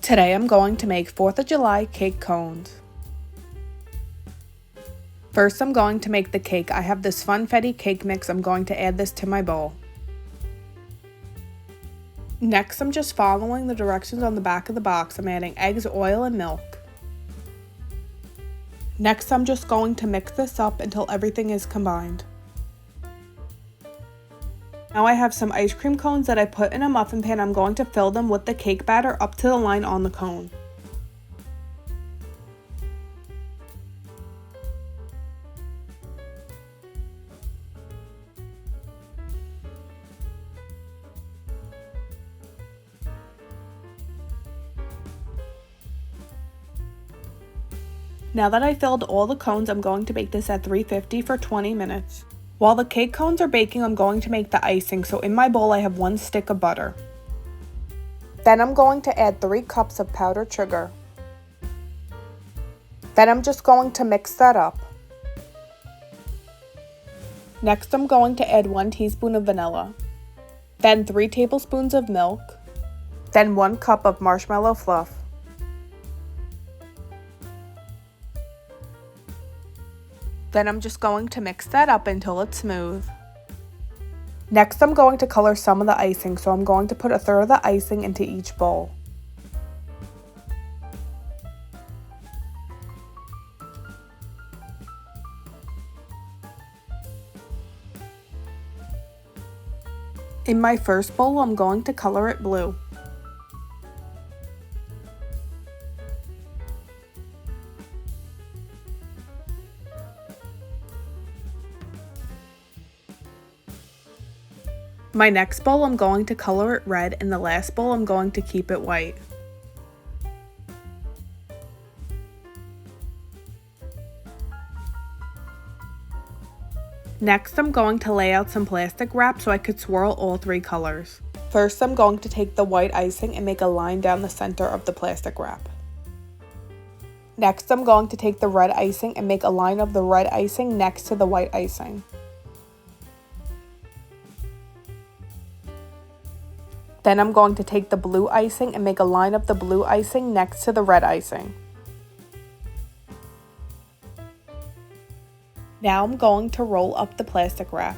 Today I'm going to make 4th of July cake cones. First I'm going to make the cake. I have this funfetti cake mix. I'm going to add this to my bowl. Next I'm just following the directions on the back of the box. I'm adding eggs, oil, and milk. Next I'm just going to mix this up until everything is combined. Now I have some ice cream cones that I put in a muffin pan. I'm going to fill them with the cake batter up to the line on the cone. Now that I filled all the cones, I'm going to bake this at 350 for 20 minutes. While the cake cones are baking, I'm going to make the icing. So in my bowl, I have 1 stick of butter. Then I'm going to add 3 cups of powdered sugar. Then I'm just going to mix that up. Next, I'm going to add 1 teaspoon of vanilla. Then 3 tablespoons of milk. Then 1 cup of marshmallow fluff. Then I'm just going to mix that up until it's smooth. Next I'm going to color some of the icing, so I'm going to put 1/3 of the icing into each bowl. In my first bowl, I'm going to color it blue. My next bowl, I'm going to color it red, and the last bowl, I'm going to keep it white. Next, I'm going to lay out some plastic wrap so I could swirl all 3 colors. First, I'm going to take the white icing and make a line down the center of the plastic wrap. Next, I'm going to take the red icing and make a line of the red icing next to the white icing. Then I'm going to take the blue icing and make a line of the blue icing next to the red icing. Now I'm going to roll up the plastic wrap.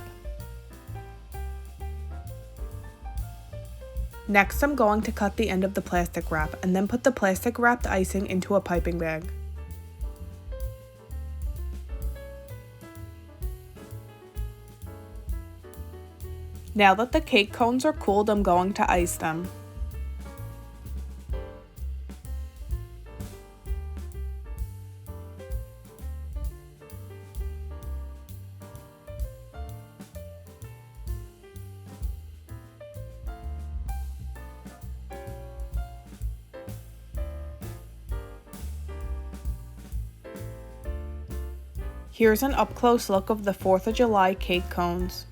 Next I'm going to cut the end of the plastic wrap and then put the plastic wrapped icing into a piping bag. Now that the cake cones are cooled, I'm going to ice them. Here's an up-close look of the 4th of July cake cones.